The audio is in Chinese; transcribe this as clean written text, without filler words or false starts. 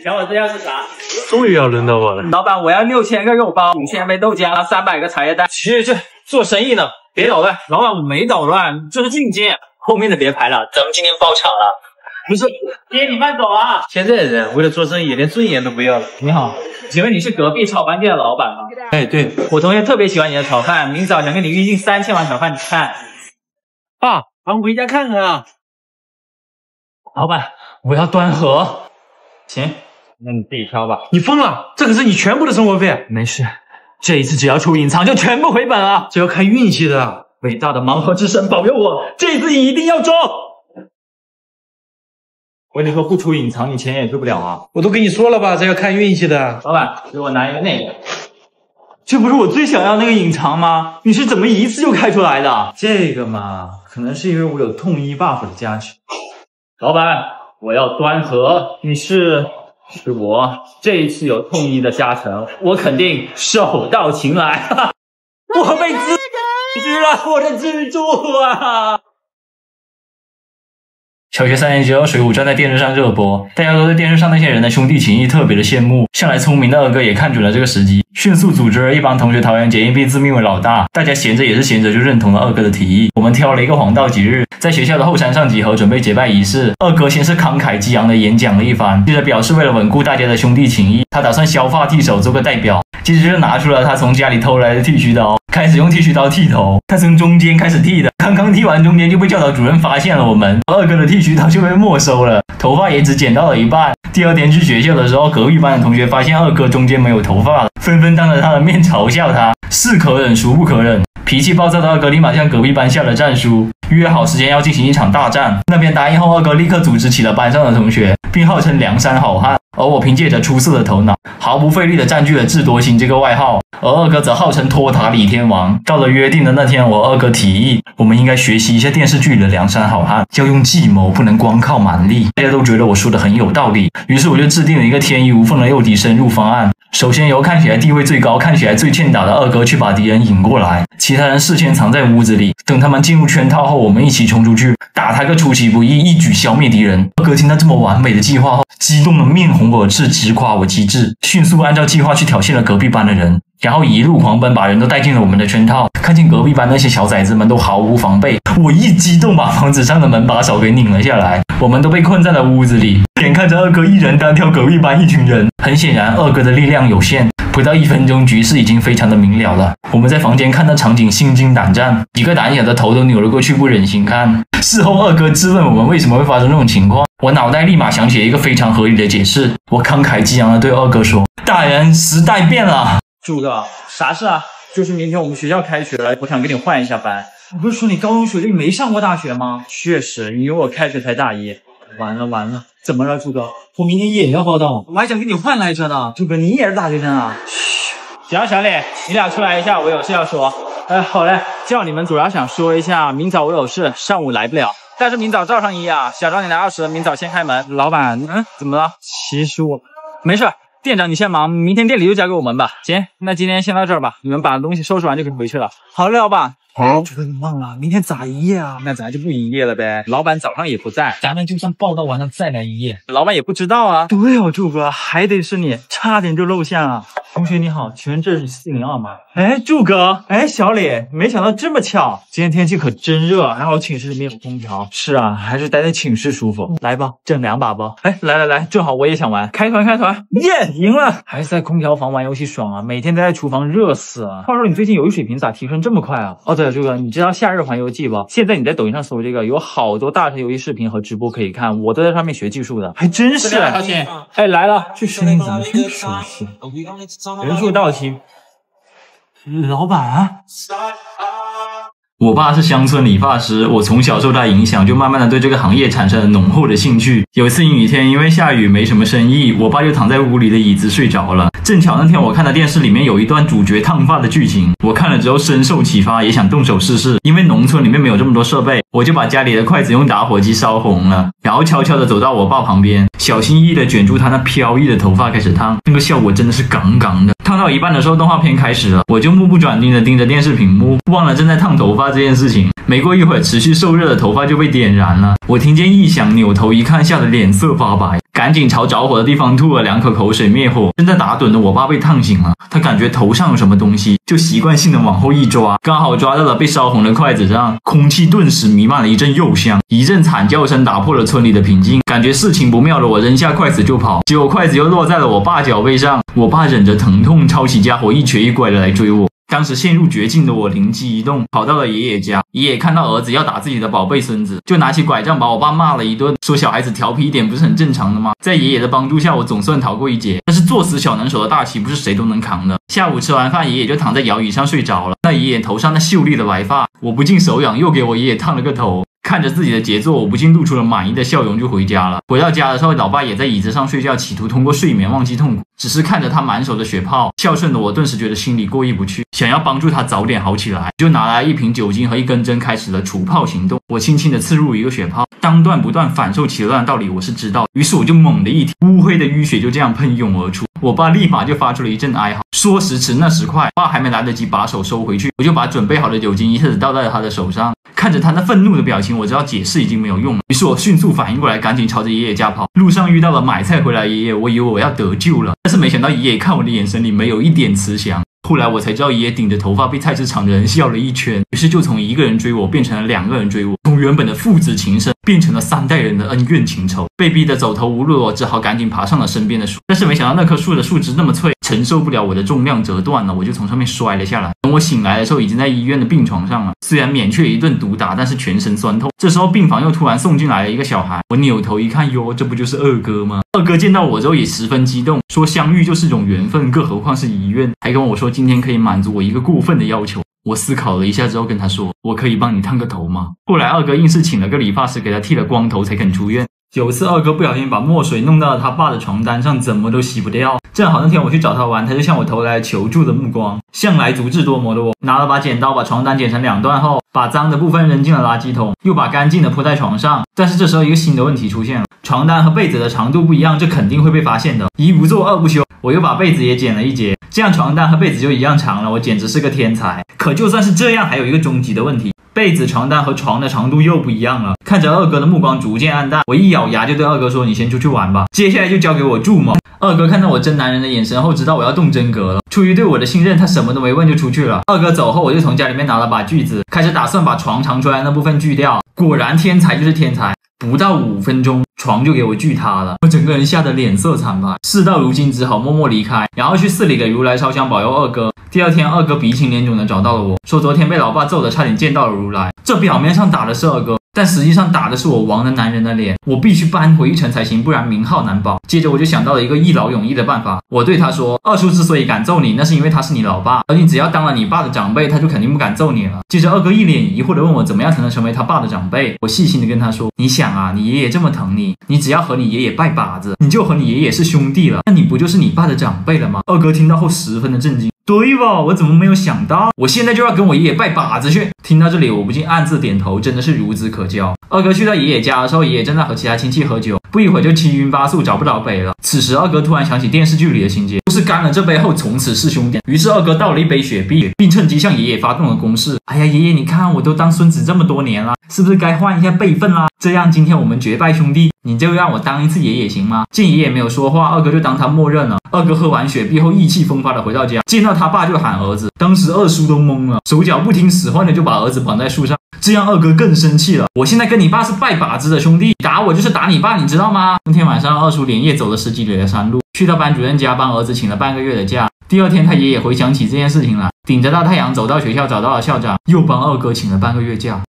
小伙子要是啥？终于要轮到我了。老板，我要6000个肉包，5000杯豆浆，300个茶叶蛋。去，做生意呢，别捣乱。老板，我没捣乱，这是进阶。后面的别排了，咱们今天包场了。不是，爹，你慢走啊！现在人为了做生意，连尊严都不要了。你好，请问你是隔壁炒饭店的老板吗？哎，对，我同学特别喜欢你的炒饭，明早想跟你预定3000碗炒饭，你看。爸，咱们回家看看啊。老板，我要端盒。行，那你自己挑吧。你疯了？这可是你全部的生活费。没事，这一次只要出隐藏就全部回本了。这要看运气的。伟大的盲盒之神保佑我，这次一定要中。我跟你说，不出隐藏，你钱也赚不了啊！我都跟你说了吧，这要看运气的。老板，给我拿一个那个。这不是我最想要那个隐藏吗？你是怎么一次就开出来的？这个嘛，可能是因为我有痛医 buff 的加持。老板，我要端盒。你是我，这一次有痛医的加成，我肯定手到擒来。我被支了，我的蜘蛛啊！小学3年级，《水浒传》在电视上热播，大家都对电视上那些人的兄弟情谊特别的羡慕。向来聪明的二哥也看准了这个时机，迅速组织了一帮同学桃园结义，并自命为老大。大家闲着也是闲着，就认同了二哥的提议。我们挑了一个黄道吉日，在学校的后山上集合，准备结拜仪式。二哥先是慷慨激昂的演讲了一番，接着表示为了稳固大家的兄弟情谊，他打算削发剃手做个代表。接着就拿出了他从家里偷来的剃须刀，开始用剃须刀剃头。他从中间开始剃的，刚刚剃完中间就被教导主任发现了我们，二哥的剃须刀就被没收了，头发也只剪到了一半。第二天去学校的时候，隔壁班的同学发现二哥中间没有头发了，纷纷当着他的面嘲笑他，是可忍孰不可忍。脾气暴躁的二哥立马向隔壁班下了战书，约好时间要进行一场大战。那边答应后，二哥立刻组织起了班上的同学，并号称梁山好汉。而我凭借着出色的头脑，毫不费力地占据了智多星这个外号，而二哥则号称托塔李天王。到了约定的那天，我二哥提议，我们应该学习一下电视剧里的梁山好汉，要用计谋，不能光靠蛮力。大家都觉得我说的很有道理，于是我就制定了一个天衣无缝的诱敌深入方案。首先由看起来地位最高、看起来最欠打的二哥去把敌人引过来，其他人事先藏在屋子里，等他们进入圈套后，我们一起冲出去，打他个出其不意，一举消灭敌人。二哥听到这么完美的计划后，激动的面红耳赤，直夸我机智，迅速按照计划去挑衅了隔壁班的人，然后一路狂奔，把人都带进了我们的圈套。看见隔壁班那些小崽子们都毫无防备，我一激动把房子上的门把手给拧了下来，我们都被困在了屋子里，眼看着二哥一人单挑隔壁班一群人。很显然二哥的力量有限，不到1分钟，局势已经非常的明了了。我们在房间看到场景，心惊胆战，几个胆小的头都扭了过去，不忍心看。事后二哥质问我们为什么会发生这种情况，我脑袋立马想起了一个非常合理的解释。我慷慨激昂地对二哥说：“大人，时代变了。”柱哥，啥事啊？就是明天我们学校开学了，我想跟你换一下班。你不是说你高中学历没上过大学吗？确实，因为我开学才大一。完了，怎么了，柱哥？我明天也要报到，我还想跟你换来着呢。柱哥，你也是大学生啊？行，小李，你俩出来一下，我有事要说。好嘞，叫你们主要想说一下，明早我有事，上午来不了。但是明早照上1啊，小张你来20，明早先开门。老板，怎么了？其实我没事，店长你先忙，明天店里就交给我们吧。行，那今天先到这儿吧，你们把东西收拾完就可以回去了。好嘞，老板。好，这个你忘了，明天咋营业啊？那咱就不营业了呗。老板早上也不在，咱们就算报到晚上再来营业，老板也不知道啊。对哦，柱哥，还得是你，差点就露馅了。同学你好，请问这是402吗？柱哥，小李，没想到这么巧，今天天气可真热，还好寝室里面有空调。是啊，还是待在寝室舒服。来吧，挣2把吧。来，正好我也想玩，开团，耶，赢了！还是在空调房玩游戏爽啊，每天待在厨房热死了。话说你最近游戏水平咋提升这么快啊？哦对了，柱哥，你知道夏日环游记不？现在你在抖音上搜这个，有好多大神游戏视频和直播可以看，我都在上面学技术的，还真是。来了，这声音怎么这么熟悉？人数到齐，老板。我爸是乡村理发师，我从小受他影响，就慢慢的对这个行业产生了浓厚的兴趣。有一次阴雨天，因为下雨没什么生意，我爸就躺在屋里的椅子睡着了。正巧那天我看到电视里面有一段主角烫发的剧情，我看了之后深受启发，也想动手试试。因为农村里面没有这么多设备，我就把家里的筷子用打火机烧红了，然后悄悄的走到我爸旁边，小心翼翼的卷住他那飘逸的头发开始烫。那个效果真的是杠杠的。烫到一半的时候，动画片开始了，我就目不转睛的盯着电视屏幕，忘了正在烫头发这件事情。没过一会儿，持续受热的头发就被点燃了。我听见异响，扭头一看，吓得脸色发白，赶紧朝着火的地方吐了2口口水灭火。正在打盹的我爸被烫醒了，他感觉头上有什么东西，就习惯性的往后一抓，刚好抓到了被烧红的筷子上，空气顿时弥漫了一阵柚香，一阵惨叫声打破了村里的平静。感觉事情不妙了，我扔下筷子就跑，结果筷子又落在了我爸脚背上，我爸忍着疼痛抄起家伙一瘸一拐的来追我。当时陷入绝境的我灵机一动，跑到了爷爷家。爷爷看到儿子要打自己的宝贝孙子，就拿起拐杖把我爸骂了一顿，说小孩子调皮一点不是很正常的吗？在爷爷的帮助下，我总算逃过一劫。但是做死小能手的大旗不是谁都能扛的。下午吃完饭，爷爷就躺在摇椅上睡着了。那爷爷头上那秀丽的白发，我不禁手痒，又给我爷爷烫了个头。看着自己的杰作，我不禁露出了满意的笑容，就回家了。回到家的时候，老爸也在椅子上睡觉，企图通过睡眠忘记痛苦。只是看着他满手的血泡，孝顺的我顿时觉得心里过意不去，想要帮助他早点好起来，就拿来一瓶酒精和一根针，开始了除泡行动。我轻轻地刺入一个血泡，当断不断，反受其乱的道理我是知道，于是我就猛地一踢，乌黑的淤血就这样喷涌而出。我爸立马就发出了一阵哀嚎，说时迟那时快，爸还没来得及把手收回去，我就把准备好的酒精一下子倒在了他的手上。看着他那愤怒的表情，我知道解释已经没有用了，于是我迅速反应过来，赶紧朝着爷爷家跑。路上遇到了买菜回来爷爷，我以为我要得救了，但是没想到爷爷看我的眼神里没有一点慈祥。后来我才知道，爷爷顶着头发被菜市场的人笑了一圈，于是就从一个人追我变成了2个人追我，从原本的父子情深变成了3代人的恩怨情仇。被逼得走投无路，我只好赶紧爬上了身边的树，但是没想到那棵树的树枝那么脆，承受不了我的重量，折断了，我就从上面摔了下来。等我醒来的时候，已经在医院的病床上了，虽然免却一顿毒打，但是全身酸痛。这时候病房又突然送进来了一个小孩，我扭头一看，哟，这不就是二哥吗？二哥见到我之后也十分激动，说相遇就是种缘分，更何况是医院，还跟我说今天可以满足我一个过分的要求。我思考了一下之后跟他说，我可以帮你烫个头吗？后来二哥硬是请了个理发师给他剃了光头才肯出院。有一次二哥不小心把墨水弄到了他爸的床单上，怎么都洗不掉。正好那天我去找他玩，他就向我投来了求助的目光。向来足智多谋的我，拿了把剪刀把床单剪成2段后，把脏的部分扔进了垃圾桶，又把干净的铺在床上。但是这时候一个新的问题出现了，床单和被子的长度不一样，这肯定会被发现的。一不做二不休，我又把被子也剪了一截，这样床单和被子就一样长了。我简直是个天才。可就算是这样，还有一个终极的问题，被子、床单和床的长度又不一样了。看着二哥的目光逐渐暗淡，我一咬牙就对二哥说，你先出去玩吧，接下来就交给我住嘛。二哥看到我真男人的眼神后，知道我要动真格了。出于对我的信任，他什么都没问就出去了。二哥走后，我就从家里面拿了把锯子，开始打算把床长出来那部分锯掉。果然天才就是天才，不到5分钟，床就给我锯塌了。我整个人吓得脸色惨白，事到如今只好默默离开，然后去寺里给如来烧香保佑二哥。第2天，二哥鼻青脸肿的找到了我，说昨天被老爸揍得差点见到了如来。这表面上打的是二哥，但实际上打的是我亡的男人的脸，我必须扳回一城才行，不然名号难保。接着我就想到了一个一劳永逸的办法，我对他说，二叔之所以敢揍你，那是因为他是你老爸，而你只要当了你爸的长辈，他就肯定不敢揍你了。接着二哥一脸疑惑的问我怎么样才能成为他爸的长辈。我细心的跟他说，你想啊，你爷爷这么疼你，你只要和你爷爷拜把子，你就和你爷爷是兄弟了，那你不就是你爸的长辈了吗？二哥听到后十分的震惊，对吧？我怎么没有想到？我现在就要跟我爷爷拜把子去。听到这里，我不禁暗自点头，真的是孺子可教。二哥去到爷爷家的时候，爷爷正在和其他亲戚喝酒，不一会儿就七晕八素，找不着北了。此时二哥突然想起电视剧里的情节，就是干了这杯后从此是兄弟。于是二哥倒了一杯雪碧，并趁机向爷爷发动了攻势。哎呀，爷爷你看我都当孙子这么多年了，是不是该换一下辈分啦？这样今天我们结拜兄弟，你就让我当一次爷爷行吗？见爷爷没有说话，二哥就当他默认了。二哥喝完雪碧后意气风发的回到家，见到他爸就喊儿子，当时二叔都懵了，手脚不听使唤的就把儿子绑在树上。这样二哥更生气了，我现在跟你爸是拜把子的兄弟，打我就是打你爸，你知道吗？那天晚上二叔连夜走了10几里的山路，去到班主任家帮儿子请了半个月的假。第2天他爷爷回想起这件事情来，顶着大太阳走到学校找到了校长，又帮二哥请了半个月假。